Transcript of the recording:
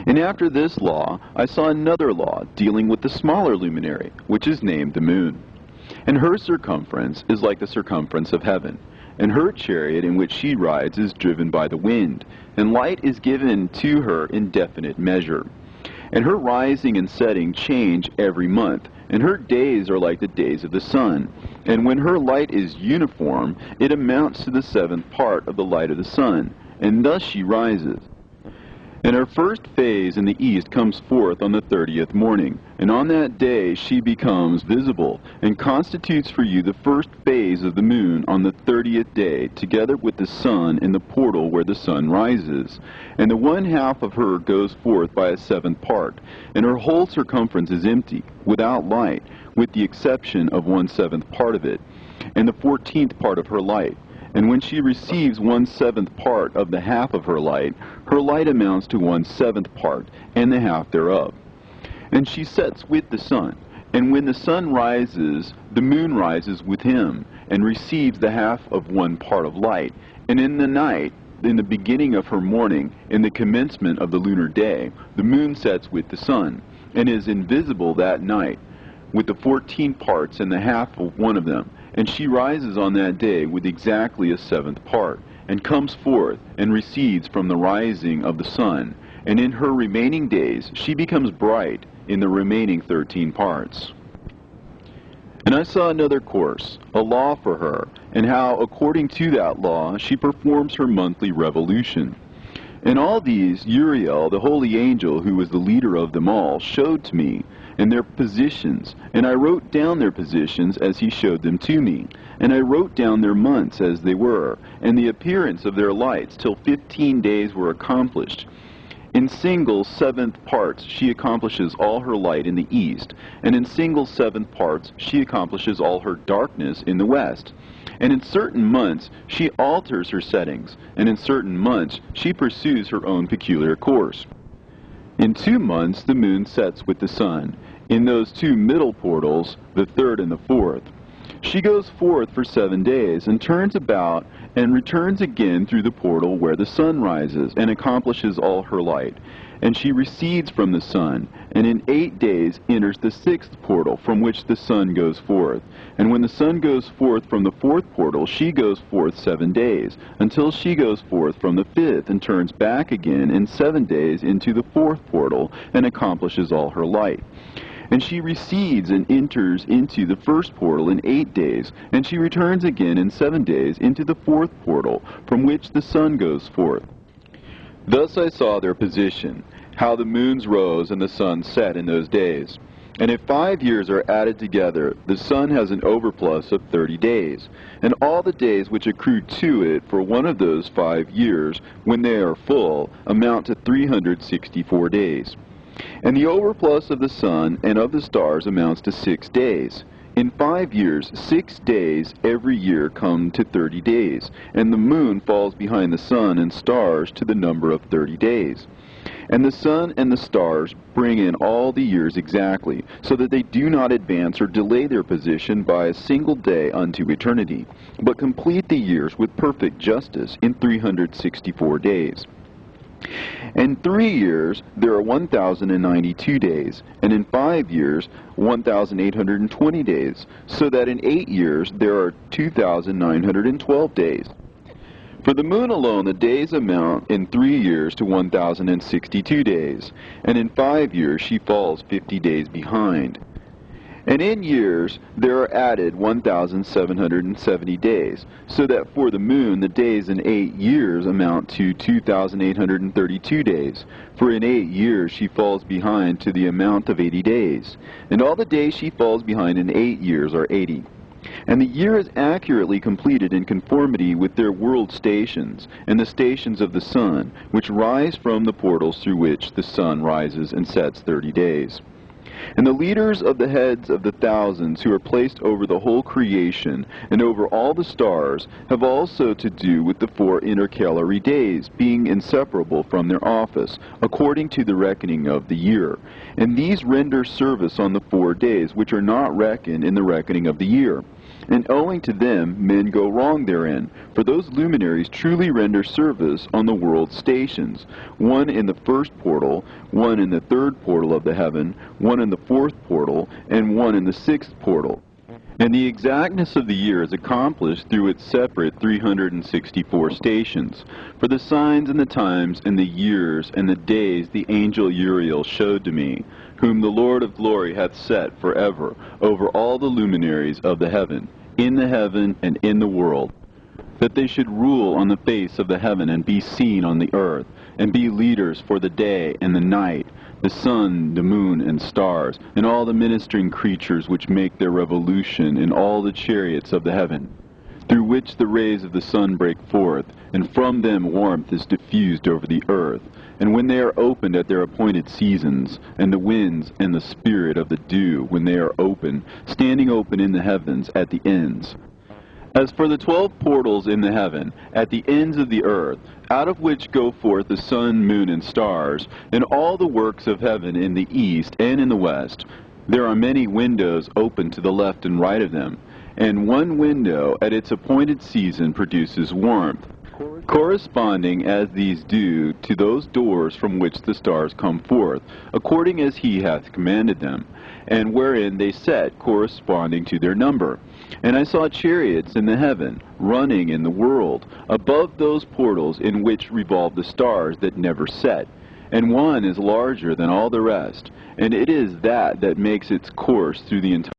And after this law, I saw another law dealing with the smaller luminary, which is named the moon. And her circumference is like the circumference of heaven, and her chariot in which she rides is driven by the wind, and light is given to her in definite measure. And her rising and setting change every month, and her days are like the days of the sun. And when her light is uniform, it amounts to the seventh part of the light of the sun, and thus she rises. And her first phase in the east comes forth on the 30th morning, and on that day she becomes visible, and constitutes for you the first phase of the moon on the 30th day, together with the sun in the portal where the sun rises. And the one half of her goes forth by a seventh part, and her whole circumference is empty, without light, with the exception of 1/7 part of it, and the 14th part of her light. And when she receives 1/7 part of the half of her light amounts to 1/7 part, and the half thereof. And she sets with the sun, and when the sun rises, the moon rises with him, and receives the half of 1 part of light. And in the night, in the beginning of her morning, in the commencement of the lunar day, the moon sets with the sun, and is invisible that night, with the 14 parts and the half of one of them. And she rises on that day with exactly a 7th part, and comes forth, and recedes from the rising of the sun. And in her remaining days she becomes bright in the remaining 13 parts. And I saw another course, a law for her, and how according to that law she performs her monthly revolution. And all these Uriel, the holy angel, who was the leader of them all, showed to me, and their positions, and I wrote down their positions as he showed them to me, and I wrote down their months as they were, and the appearance of their lights, till 15 days were accomplished. In single 7th parts she accomplishes all her light in the east, and in single 7th parts she accomplishes all her darkness in the west. And in certain months she alters her settings, and in certain months she pursues her own peculiar course. In 2 months the moon sets with the sun, in those 2 middle portals, the 3rd and the 4th. She goes forth for 7 days, and turns about, and returns again through the portal where the sun rises, and accomplishes all her light. And she recedes from the sun, and in 8 days enters the 6th portal, from which the sun goes forth. And when the sun goes forth from the 4th portal, she goes forth 7 days, until she goes forth from the 5th, and turns back again in 7 days into the 4th portal, and accomplishes all her light. And she recedes and enters into the 1st portal in 8 days, and she returns again in 7 days into the 4th portal, from which the sun goes forth. Thus I saw their position, how the moons rose and the sun set in those days. And if 5 years are added together, the sun has an overplus of 30 days, and all the days which accrue to it for one of those 5 years, when they are full, amount to 364 days. And the overplus of the sun and of the stars amounts to 6 days. In 5 years, 6 days every year come to 30 days, and the moon falls behind the sun and stars to the number of 30 days. And the sun and the stars bring in all the years exactly, so that they do not advance or delay their position by a single day unto eternity, but complete the years with perfect justice in 364 days. In 3 years there are 1,092 days, and in 5 years 1,820 days, so that in 8 years there are 2,912 days. For the moon alone the days amount in 3 years to 1,062 days, and in 5 years she falls 50 days behind. And in years there are added 1,770 days, so that for the moon the days in 8 years amount to 2,832 days. For in 8 years she falls behind to the amount of 80 days, and all the days she falls behind in 8 years are 80. And the year is accurately completed in conformity with their world stations, and the stations of the sun, which rise from the portals through which the sun rises and sets 30 days. And the leaders of the heads of the thousands who are placed over the whole creation and over all the stars have also to do with the 4 intercalary days, being inseparable from their office, according to the reckoning of the year. And these render service on the 4 days, which are not reckoned in the reckoning of the year. And owing to them men go wrong therein, for those luminaries truly render service on the world's stations, one in the first portal, one in the third portal of the heaven, one in the fourth portal, and one in the sixth portal. And the exactness of the year is accomplished through its separate 364 stations. For the signs and the times and the years and the days the angel Uriel showed to me, whom the Lord of glory hath set forever over all the luminaries of the heaven, in the heaven and in the world, that they should rule on the face of the heaven and be seen on the earth, and be leaders for the day and the night, the sun, the moon, and stars, and all the ministering creatures which make their revolution in all the chariots of the heaven, through which the rays of the sun break forth, and from them warmth is diffused over the earth. And when they are opened at their appointed seasons, and the winds and the spirit of the dew, when they are open, standing open in the heavens at the ends. As for the 12 portals in the heaven, at the ends of the earth, out of which go forth the sun, moon, and stars, and all the works of heaven in the east and in the west, there are many windows open to the left and right of them, and one window at its appointed season produces warmth, corresponding as these do to those doors from which the stars come forth, according as he hath commanded them, and wherein they set corresponding to their number. And I saw chariots in the heaven, running in the world, above those portals in which revolve the stars that never set. And one is larger than all the rest, and it is that makes its course through the entire